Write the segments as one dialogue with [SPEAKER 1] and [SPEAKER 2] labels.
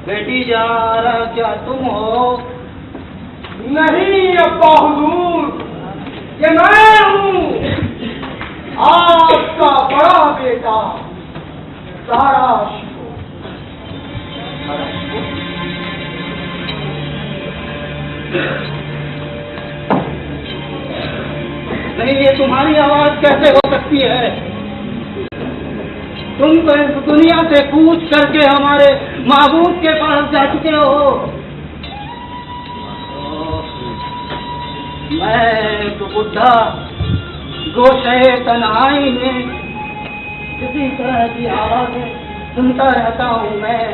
[SPEAKER 1] بیٹی جارا کیا تم ہو؟
[SPEAKER 2] نہیں ابا حضور، یہ میں ہوں، آپ کا بڑا بیٹا سارا شکو۔
[SPEAKER 1] نہیں، یہ تمہاری آواز کیسے ہو سکتی ہے؟ تم تو اس دنیا سے کوچ کر کے ہمارے معبود کے پاس جا چکے ہو۔ میں تو بڈھا گوشے تنہائی میں کسی طرح کی آوازیں سنتا رہتا ہوں میں۔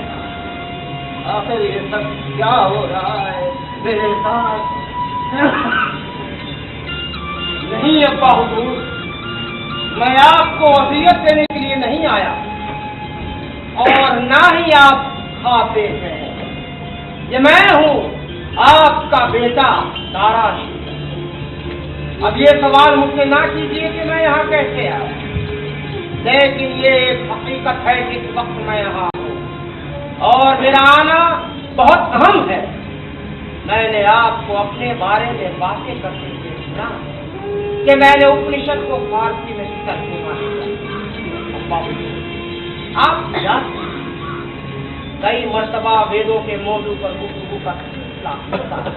[SPEAKER 1] آخر یہ سب کیا ہو رہا ہے میرے ساتھ؟
[SPEAKER 2] نہیں ابا حضور، میں آپ کو وصیت دینے کے لیے نہیں آیا اور نہ ہی آپ کھاتے ہیں۔ یہ میں ہوں، آپ کا بیٹا تارا شکو۔ اب یہ سوال مجھ سے نہ کیجیے کہ میں یہاں کیسے آیا، لیکن یہ ایک حقیقت ہے کہ اس وقت میں یہاں ہوں اور میرا آنا بہت اہم ہے۔ میں نے آپ کو اپنے بارے میں باتیں کرتے ہوئے سنا کہ میں نے اپنشد کو فارسی میں ترجمہ کیا۔ آپ جانتے ہیں کئی مرتبہ ویدوں کے موضوع پر گفتگو کا سلسلہ ہوتا ہے،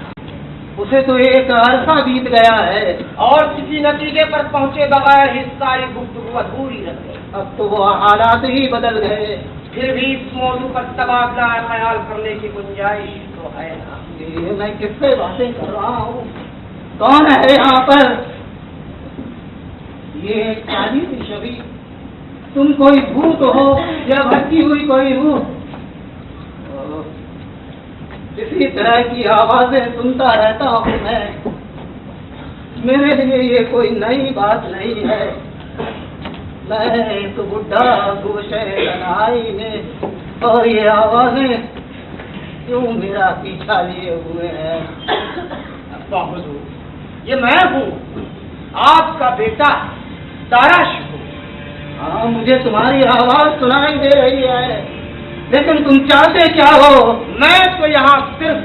[SPEAKER 1] اسے تو ایک عرصہ بیت گیا ہے
[SPEAKER 2] اور کسی نتیجے پر پہنچے بغیر ہی ساری گفتگو ادھوری رہ گئی۔
[SPEAKER 1] اب تو وہ حالات ہی بدل گئے،
[SPEAKER 2] پھر بھی اس موضوع پر تبادلہ خیال کرنے کی گنجائش تو ہے نا۔
[SPEAKER 1] یہ میں کس سے باتیں کر رہا ہوں؟ کون ہے یہاں پر؟ یہ ایک تعلیمی شبی، تم کوئی بھوت ہو یا بھٹکی ہوئی کوئی روح؟ اسی طرح کی آوازیں سنتا رہتا ہوں میں۔ میرے لیے یہ کوئی نئی بات نہیں ہے۔ میں ایک بڈھا گوشے تنہائی میں، اور یہ آوازیں کیوں میرا پیچھا لیے ہوئے ہیں؟
[SPEAKER 2] ابا حضور، یہ میں ہوں، آپ کا بیٹا تارا شکو۔
[SPEAKER 1] ہاں، مجھے تمہاری آواز سنائی دے رہی ہے، لیکن تم چاہتے کیا ہو؟
[SPEAKER 2] میں تو یہاں صرف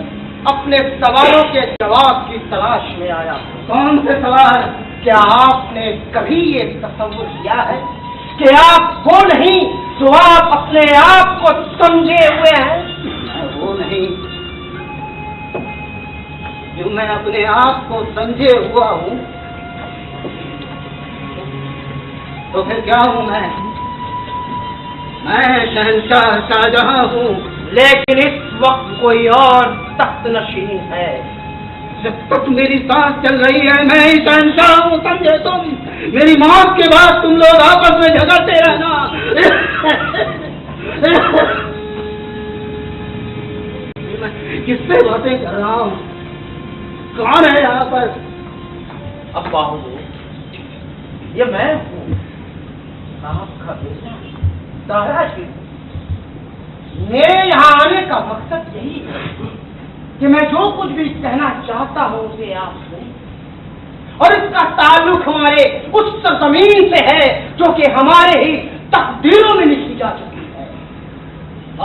[SPEAKER 2] اپنے سوالوں کے جواب کی تلاش میں آیا ہوں۔
[SPEAKER 1] کون سے سوال؟
[SPEAKER 2] کیا آپ نے کبھی یہ تصور کیا ہے کہ آپ وہ نہیں جو آپ اپنے آپ کو سمجھے ہوئے ہیں؟
[SPEAKER 1] وہ نہیں جو میں اپنے آپ کو سمجھے ہوا ہوں، تو پھر کیا ہوں میں شہنشاہ شاہجہاں ہوں،
[SPEAKER 2] لیکن اس وقت کوئی اور تخت نشین ہے۔
[SPEAKER 1] جب تک میری سانس چل رہی ہے میں ہی شہنشاہ ہوں، سمجھے تم؟ میری موت کے بعد تم لوگ آپس میں جھگڑتے رہنا۔ میں کس سے باتیں کر رہا ہوں؟ کون ہے یہاں پر؟
[SPEAKER 2] ابا حضور، یہ میں ہوں، آپ کا بیٹا تارا شکو۔ میرے یہاں آنے کا مقصد یہی ہے کہ میں جو کچھ بھی کہنا چاہتا ہوں اسے آپ سنیں، اور اس کا تعلق ہمارے اس سرزمین سے ہے جو کہ ہمارے ہی تقدیروں میں لکھی جا چکی ہے،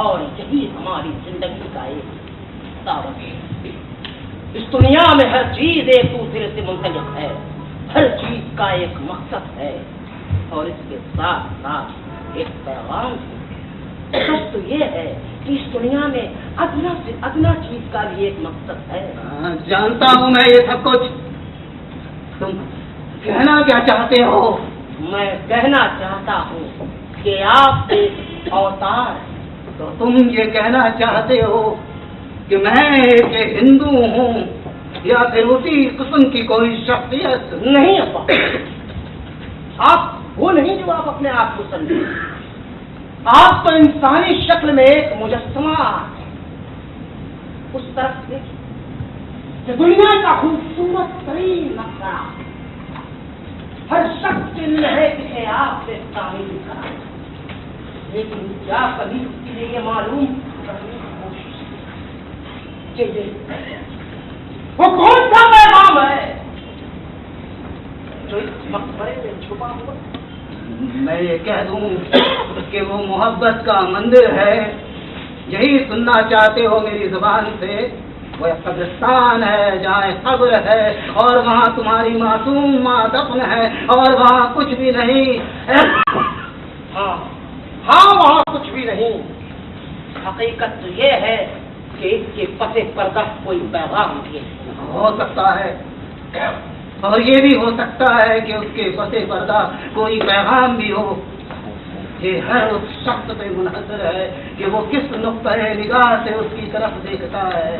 [SPEAKER 2] اور یہی ہماری زندگی کا ایک دعوت ہے۔ اس دنیا میں ہر چیز ایک دوسرے سے منسلک ہے، ہر چیز کا ایک مقصد ہے، اور اس کے ساتھ ساتھ ایک پیغام ہے۔ سچ تو یہ ہے کہ اس دنیا میں ادنا سے ادنا چیز کا بھی ایک مقصد ہے۔
[SPEAKER 1] جانتا ہوں میں یہ سب کچھ، تم کہنا کیا چاہتے ہو؟
[SPEAKER 2] میں کہنا چاہتا ہوں کہ آپ ایک اوتار ہیں۔
[SPEAKER 1] تو تم یہ کہنا چاہتے ہو کہ میں ایک ہندو ہوں یا پھر اسی قسم کی کوئی شخصیت؟
[SPEAKER 2] نہیں ابا، آپ وہ نہیں جو آپ اپنے آپ کو سمجھیں، آپ تو انسانی شکل میں ایک مجسمہ ہیں۔ اس طرف دیکھیں کہ دنیا کا خوبصورت ترین نقشہ ہر شخص کے لیے ہے کہ آپ سے تعمیر کرا، لیکن کیا کبھی اس کے لیے یہ معلوم کرنے کی کوشش کی کہ وہ کون سا پیغام ہے جو اس مقبرے میں چھپا ہوا؟
[SPEAKER 1] میں یہ کہہ دوں کہ وہ محبت کا مندر ہے، یہی سننا چاہتے ہو میری زبان سے؟ وہ ایک قبرستان ہے جہاں قبر ہے، اور وہاں تمہاری معصوم ماں دفن ہے، اور وہاں کچھ بھی نہیں۔
[SPEAKER 2] ہاں ہاں، وہاں کچھ بھی نہیں۔ حقیقت تو یہ ہے کہ اس کے پس پردہ کوئی پیغام بھی
[SPEAKER 1] ہو سکتا ہے، اور یہ بھی ہو سکتا ہے کہ اس کے پس پردہ کوئی پیغام بھی ہو۔ یہ ہر اس شخص پہ منحصر ہے کہ وہ کس نقطۂ نگاہ سے اس کی طرف دیکھتا ہے۔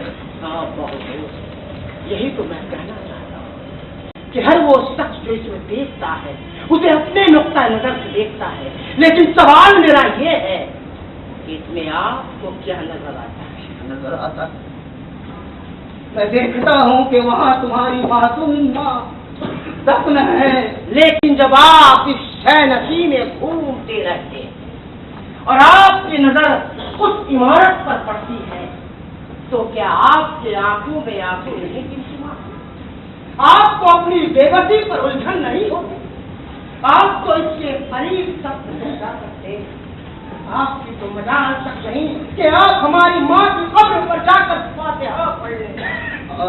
[SPEAKER 2] ہاں بہت، یہی تو میں کہنا چاہتا ہوں کہ ہر وہ شخص جو اس میں دیکھتا ہے اسے اپنے نقطۂ نظر سے دیکھتا ہے، لیکن سوال میرا یہ ہے کہ اس میں آپ کو کیا نظر آتا ہے؟
[SPEAKER 1] نظر آتا، میں دیکھتا ہوں کہ وہاں تمہاری معصوم ماں دفن ہے،
[SPEAKER 2] لیکن جب آپ اس شے نشی میں گھومتے رہتے اور آپ کی نظر اس عمارت پر پڑتی ہے تو کیا آپ کے آنکھوں میں آنکھیں نہیں گرتی؟ آپ کو اپنی بے بسی پر الجھن نہیں ہوتی؟ آپ کو اس کے قریب تک نہیں جا سکتے؟ آپ کی تو مجال تک نہیں کہ آپ ہماری ماں کی قبر پر جا کر فاتحہ پڑھ لیں۔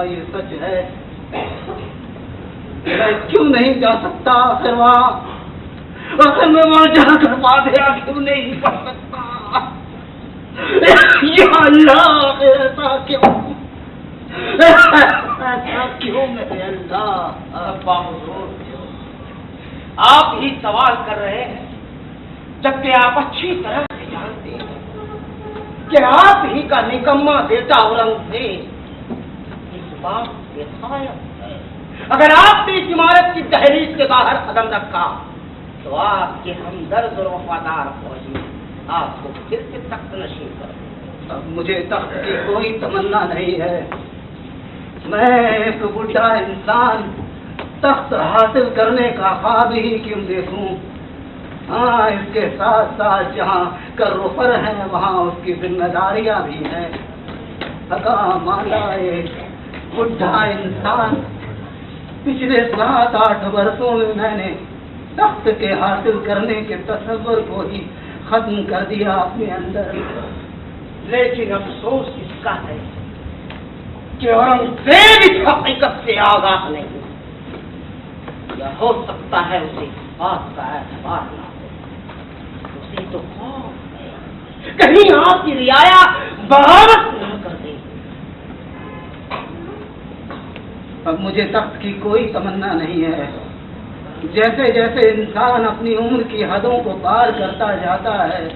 [SPEAKER 1] یہ سچ ہے، میں کیوں نہیں جا سکتا؟ آخر میں وہاں جا کر فاتحہ کیوں نہیں پڑھ سکتا؟ یا اللہ، ایسا کیوں میرے اللہ؟
[SPEAKER 2] آپ ہی سوال کر رہے ہیں جبکہ آپ اچھی طرح سے جانتے ہیں کہ آپ ہی کا نکما بیٹا اورنگزیب اس بات سے قائم ہے۔ اگر آپ نے اس عمارت کی دہلیز کے باہر قدم رکھا تو آپ کے ہمدرد اور وفادار فوجی آپ کو پھر سے تخت نشین کر دیں۔
[SPEAKER 1] اب مجھے تخت کی کوئی تمنا نہیں ہے، میں ایک بوڑھا انسان تخت حاصل کرنے کا خواب ہی کیوں دیکھوں؟ ہاں، اس کے ساتھ ساتھ جہاں کروفر ہیں وہاں اس کی ذمہ داریاں بھی ہیں۔ تھکا مالا ایک بوڑھا انسان، پچھلے 7-8 برسوں میں نے تخت کے حاصل کرنے کے تصور کو ہی ختم کر دیا اپنے اندر۔
[SPEAKER 2] لیکن افسوس اس کا ہے کہ اورنگزیب اس حقیقت سے آگاہ نہیں، یا ہو سکتا ہے اسے بات کا اعتبار نہ ہو، اسے تو خوف ہے کہیں آپ کی رعایا بغاوت نہ کر دے۔
[SPEAKER 1] اب مجھے تخت کی کوئی تمنا نہیں ہے۔ جیسے جیسے انسان اپنی عمر کی حدوں کو پار کرتا جاتا ہے،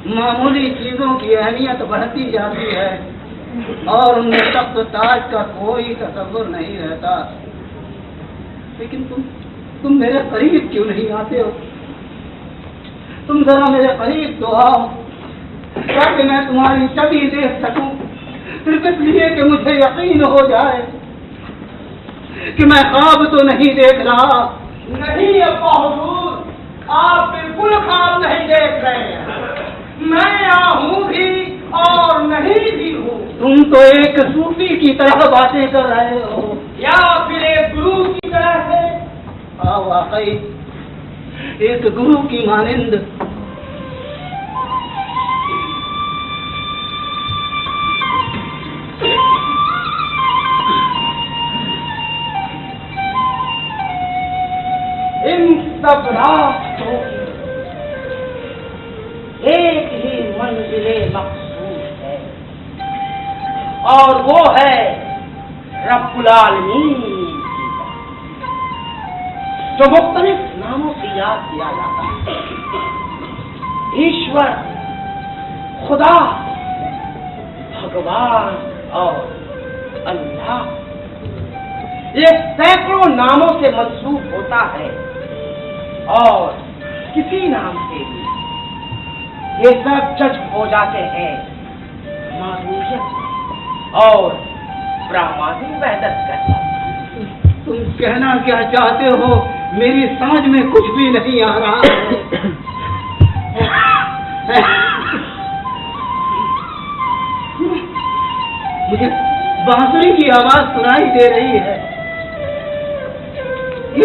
[SPEAKER 1] معمولی چیزوں کی اہمیت بڑھتی جاتی ہے اور ان میں تخت و تاج کا کوئی تصور نہیں رہتا۔ لیکن تم میرے قریب کیوں نہیں آتے ہو؟ تم ذرا میرے قریب تو آؤ تاکہ میں تمہاری چھوی دیکھ سکوں، صرف اس لیے کہ مجھے یقین ہو جائے کہ میں خواب تو نہیں دیکھ رہا۔
[SPEAKER 2] نہیں ابا حضور، آپ بالکل خواب نہیں دیکھ رہے ہیں، میں یہاں ہوں بھی اور نہیں بھی ہوں۔
[SPEAKER 1] تم تو ایک صوفی کی طرح باتیں کر رہے ہو
[SPEAKER 2] یا پھر ایک گرو کی طرح سے؟
[SPEAKER 1] واقعی ایک گرو کی مانند۔
[SPEAKER 2] ان سب راستوں ایک ہی منزل مقصود ہے اور وہ ہے رب العالمین کی ذات، جو مختلف ناموں سے یاد کیا جاتا ہے۔ ایشور، خدا، بھگوان اور اللہ، یہ سینکڑوں ناموں سے منسوب ہوتا ہے اور کسی نام سے بھی یہ سب جذب ہو جاتے ہیں معدومیت اور برہمانی وحدت کرتا۔
[SPEAKER 1] تم کہنا کیا چاہتے ہو؟ میری سمجھ میں کچھ بھی نہیں آ رہا ہے۔ مجھے بانسری کی آواز سنائی دے رہی ہے۔ یہ